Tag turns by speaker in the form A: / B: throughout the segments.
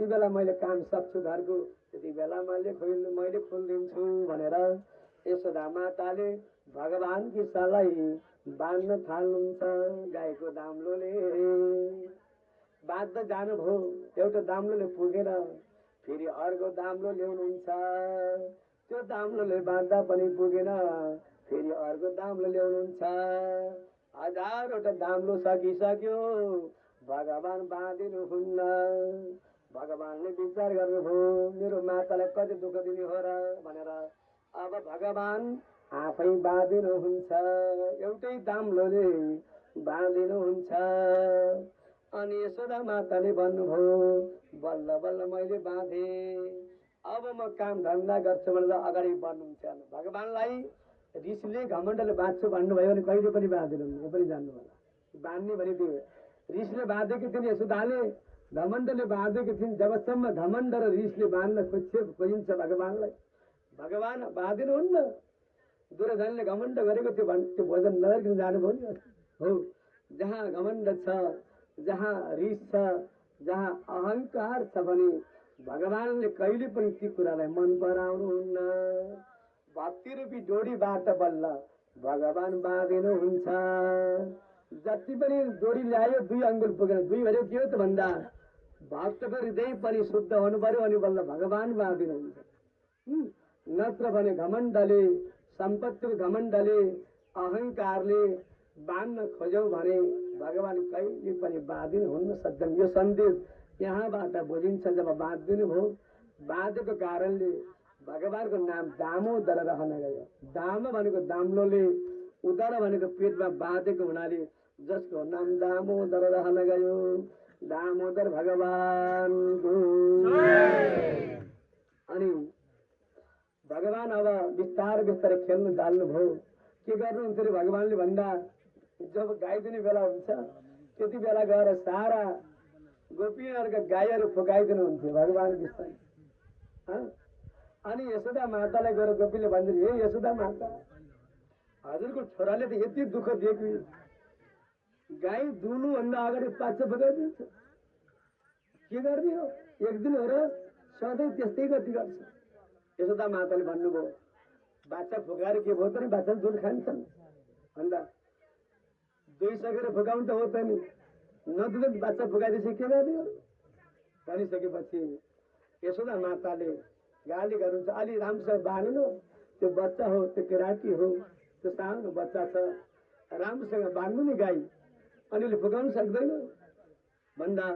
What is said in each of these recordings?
A: जति बेला मैले काम सक्छु घरको त्यति बेला मैले खोलिदिन्छु भनेर यशोदा माताले भगवानकी सालाई बाँध्न थाल्नुहुन्छ। गाईको दाम्लोले बाँध्दै जानुभयो, एउटा दाम्लोले पुगेन, फेरि अर्को दाम्लो ल्याउनुहुन्छ। त्यो दाम्लोले बाँध्दा पनि पुगेन, फेरि अर्को दाम्लो ल्याउनुहुन्छ। हजारवटा दाम्लो सकिसक्यो, भगवान बाँधिनुहुन्न। भगवानले विचार गर्नुभयो, मेरो मातालाई कति दुःख दिने हो र भनेर अब भगवान आफै बाँधिनुहुन्छ। एउटै दाम्लोले बाँधिनुहुन्छ। अनि यशोदा माताले भन्नुभयो, बल्ल बल्ल मैले बाँधे, अब म काम धन्दा गर्छु भनेर अगाडि बढ्नुहुन्छ। भगवानलाई ऋषिले घमण्डले बाँध्छु भन्नुभयो भने कहिले पनि बाँधिनुहुन्न, यो पनि जान्नु होला। बाँध्ने भने त्यो ऋषिले बाँधेकी थिइन्, यशोदाले घमण्डले बाँधेकी थिइन्। जबसम्म घमण्ड र ऋषिले बाँध्न खोजिन्छ भगवानलाई, भगवान बाँधिनुहुन्न। दुर्योधनले घमण्ड गरेको थियो त्यो भोजन नगरिकन जानुभयो नि हो। जहाँ घमण्ड छ, जहाँ रिस छ, जहाँ अहंकार छ भने भगवानले कहिले पनि ती कुरालाई मन पराउनुहुन्न। भक्ति रूपी डोरीबाट बल्ल भगवान बाँधिनुहुन्छ। जति पनि डोरी ल्यायो 2 अङ्गुल पुगेन, 2 भन्यो के हो त भन्दा भक्तको हृदय पनि शुद्ध हुनु पर्यो अनि बल्ल भगवान बाँधिनुहुन्छ। नत्र भने घमण्डले, सम्पत्तिको घमण्डले, अहंकारले बाँध्न खोज्यौ भने भगवान कहिले पनि बाँधिनुहुन्न। सज्जन, यो सन्देश यहाँबाट बुझिन्छ। जब बाँधिदिनु भयो, बाँधेको कारणले भगवानको नाम दामोदर रहन गयो। दाम भनेको दाम्लोले, उदर भनेको पेटमा बाँधेको हुनाले जसको नाम दामोदर रहन गयो। दामोदर भगवानको। अनि भगवान अब बिस्तारै बिस्तारै खेल्नु थाल्नुभयो। के गर्नुहुन्छ अरे भगवानले भन्दा, जब गाई दिने बेला हुन्छ त्यति बेला गएर सारा गोपीहरूका गाईहरू फुकाइदिनुहुन्थ्यो भगवान बिस्तारै। अनि यशोदा मातालाई गएर गोपीले भन्छन्, हे यशोदा माता, हजुरको छोराले त यति दुःख दिएको, गाई दुहुनुभन्दा अगाडि पाछो फुकाइदिन्छ, के गर्ने हो? एक दिन हो र सधैँ त्यस्तै गति गर्छ। यशोदा माताले भन्नुभयो, बाछा फुकाएर के भयो त नि, बाछा दुध खान्छन् भन्दा दुइसकेर फुकाउनु त हो त नि, नदुध बाछा फुकाइदिएपछि के गर्ने हो भनिसकेपछि यशोदा माताले गाली गर्नुहुन्छ, अलि राम्रोसँग बाँध्नु, त्यो बच्चा हो, त्यो केराटी हो, त्यो सानो बच्चा छ, राम्रोसँग बाँध्नु नि गाई, अनि फुकाउनु सक्दैन भन्दा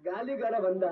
A: गाली गर भन्दा